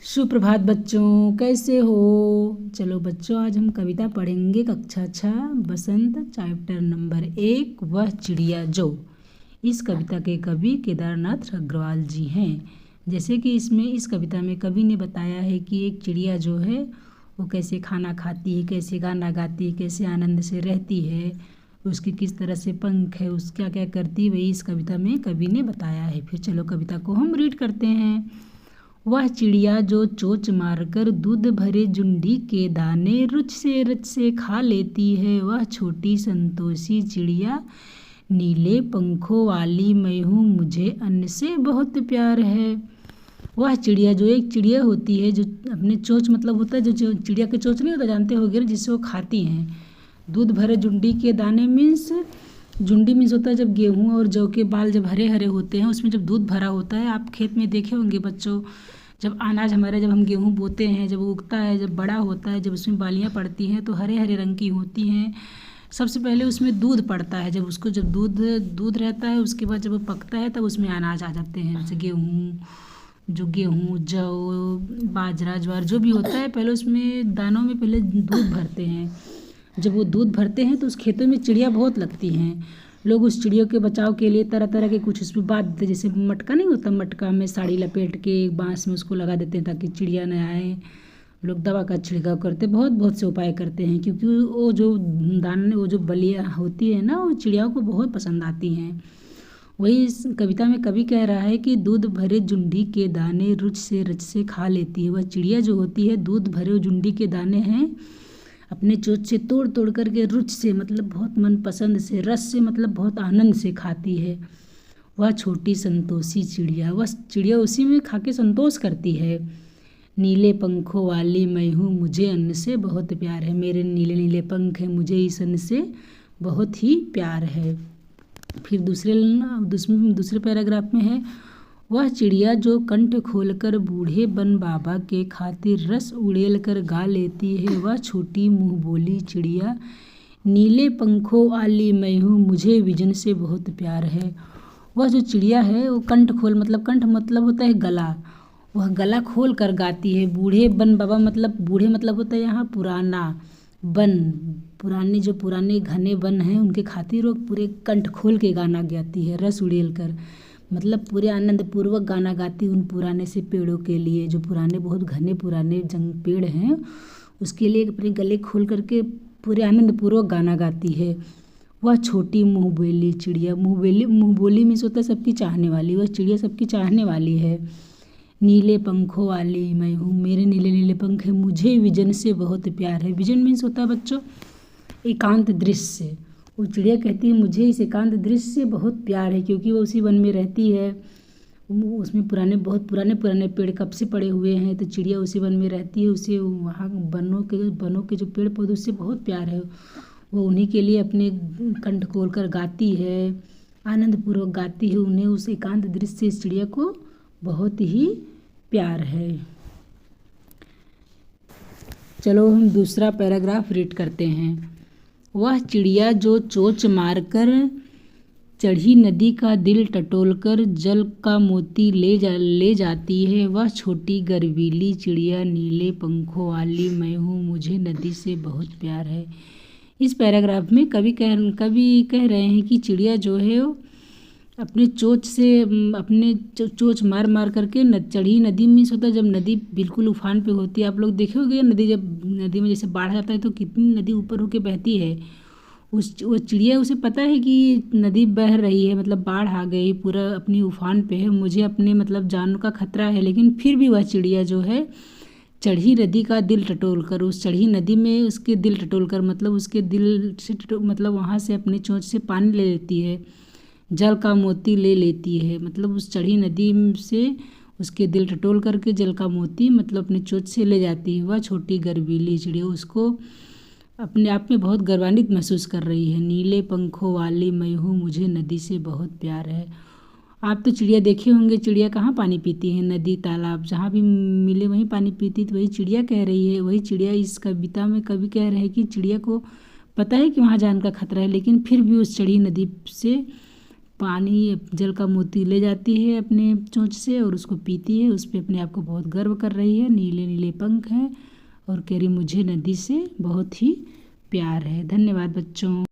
सुप्रभात बच्चों, कैसे हो। चलो बच्चों, आज हम कविता पढ़ेंगे कक्षा 6 बसंत चैप्टर नंबर 1 वह चिड़िया जो। इस कविता के कवि केदारनाथ अग्रवाल जी हैं। जैसे कि इस कविता में कवि ने बताया है कि एक चिड़िया जो है वो कैसे खाना खाती है, कैसे गाना गाती है, कैसे आनंद से रहती है, उसकी किस तरह से पंख है, उस क्या क्या करती है, वही इस कविता में कवि ने बताया है। फिर चलो कविता को हम रीड करते हैं। वह चिड़िया जो चोंच मारकर दूध भरे जुंडी के दाने रुच से रच से खा लेती है, वह छोटी संतोषी चिड़िया नीले पंखों वाली मैं हूँ, मुझे अन्न से बहुत प्यार है। वह चिड़िया जो एक चिड़िया होती है जो अपने चोंच मतलब होता है जो चिड़िया के चोंच नहीं होता, जानते होगे, जिससे वो खाती हैं। दूध भरे जुंडी के दाने मीन्स, जुंडी मीन्स होता है जब गेहूँ और जौ के बाल जब हरे हरे होते हैं, उसमें जब दूध भरा होता है। आप खेत में देखे होंगे बच्चों, जब अनाज हमारे जब हम गेहूँ बोते हैं, जब वो उगता है, जब बड़ा होता है, जब उसमें बालियाँ पड़ती हैं तो हरे हरे रंग की होती हैं। सबसे पहले उसमें दूध पड़ता है, जब दूध रहता है, उसके बाद जब वो पकता है तब उसमें अनाज आ जाते हैं। जैसे गेहूँ जौ बाजरा ज्वार जो भी होता है, पहले उसमें दानों में पहले दूध भरते हैं। जब वो दूध भरते हैं तो उस खेतों में चिड़िया बहुत लगती हैं। लोग उस चिड़ियों के बचाव के लिए तरह तरह के कुछ उसमें बांध देते, जैसे मटका नहीं होता, मटका में साड़ी लपेट के एक बांस में उसको लगा देते हैं ताकि चिड़िया न आए। लोग दवा का छिड़काव करते, बहुत बहुत से उपाय करते हैं, क्योंकि वो जो बलिया होती है ना, वो चिड़ियाओं को बहुत पसंद आती हैं। वही इस कविता में कवि कह रहा है कि दूध भरे जुंडी के दाने रुच से रच से खा लेती है। वह चिड़िया जो होती है दूध भरे जुंडी के दाने हैं, अपने चोंच से तोड़ तोड़ करके रुच से मतलब बहुत मनपसंद से, रस से मतलब बहुत आनंद से खाती है। वह छोटी संतोषी चिड़िया, वह चिड़िया उसी में खा के संतोष करती है। नीले पंखों वाली मैं हूँ, मुझे अन्न से बहुत प्यार है। मेरे नीले नीले पंख हैं, मुझे इस अन्न से बहुत ही प्यार है। फिर दूसरे पैराग्राफ में है, वह चिड़िया जो कंठ खोलकर बूढ़े बन बाबा के खातिर रस उड़ेल कर गा लेती है, वह छोटी मुँह बोली चिड़िया नीले पंखों वाली मैं हूँ, मुझे विजन से बहुत प्यार है। वह जो चिड़िया है वो कंठ मतलब होता है गला, वह गला खोल कर गाती है। बूढ़े बन बाबा मतलब बूढ़े मतलब होता है यहाँ पुराना, बन पुराने घने वन हैं उनके खातिर वो पूरे कंठ खोल के गाना गाती है, रस उड़ेल कर मतलब पूरे आनंद पूर्वक गाना गाती उन पुराने से पेड़ों के लिए, जो पुराने बहुत घने पुराने पेड़ हैं, उसके लिए अपने गले खोल करके पूरे आनंद पूर्वक गाना गाती है। वह छोटी मुँह बोली चिड़िया, मुँह बोली मीन्स होता है सबकी चाहने वाली, वह चिड़िया सबकी चाहने वाली है। नीले पंखों वाली मैं हूँ, मेरे नीले नीले पंख हैं, मुझे विजन से बहुत प्यार है। विजन मीन्स होता है बच्चों एकांत दृश्य। वो चिड़िया कहती है मुझे इस एकांत दृश्य से बहुत प्यार है, क्योंकि वो उसी वन में रहती है। उसमें बहुत पुराने पेड़ कब से पड़े हुए हैं, तो चिड़िया उसी वन में रहती है, उसे वहाँ बनों के जो पेड़ पौधे उससे बहुत प्यार है। वो उन्हीं के लिए अपने कंठ खोल कर गाती है, आनंद पूर्वक गाती है उन्हें, उस एकांत दृश्य से इस चिड़िया को बहुत ही प्यार है। चलो हम दूसरा पैराग्राफ रीड करते हैं। वह चिड़िया जो चोंच मारकर चढ़ी नदी का दिल टटोलकर जल का मोती ले जाती है, वह छोटी गर्वीली चिड़िया नीले पंखों वाली मैं हूँ, मुझे नदी से बहुत प्यार है। इस पैराग्राफ में कवि कह रहे हैं कि चिड़िया जो है वो अपने चोंच मार मार करके चढ़ी नदी मीन्स होता है जब नदी बिल्कुल उफान पे होती है। आप लोग देखे होंगे नदी में जैसे बाढ़ आता है तो कितनी नदी ऊपर होके बहती है। वो चिड़िया उसे पता है कि नदी बह रही है, मतलब बाढ़ आ गई, पूरा अपनी उफान पे है, मुझे अपने मतलब जान का खतरा है, लेकिन फिर भी वह चिड़िया जो है चढ़ी नदी का दिल टटोल कर, उस चढ़ी नदी में उसके दिल टटोल कर मतलब उसके दिल से मतलब वहाँ से अपनी चोंच से पानी ले लेती है, जल का मोती ले लेती है, मतलब उस चढ़ी नदी से उसके दिल टटोल करके जल का मोती मतलब अपने चोंच से ले जाती है। वह छोटी गर्वीली चिड़िया उसको अपने आप में बहुत गर्वान्वित महसूस कर रही है। नीले पंखों वाली मैं हूँ, मुझे नदी से बहुत प्यार है। आप तो चिड़िया देखे होंगे, चिड़िया कहाँ पानी पीती है, नदी तालाब जहाँ भी मिले वहीं पानी पीती, तो वही चिड़िया कह रही है। वही चिड़िया इस कविता में कवि कह रहे हैं कि चिड़िया को पता है कि वहाँ जान का खतरा है, लेकिन फिर भी उस चढ़ी नदी से पानी जल का मोती ले जाती है अपने चोंच से और उसको पीती है। उस पर अपने आप को बहुत गर्व कर रही है। नीले नीले पंख हैं और कह रही मुझे नदी से बहुत ही प्यार है। धन्यवाद बच्चों।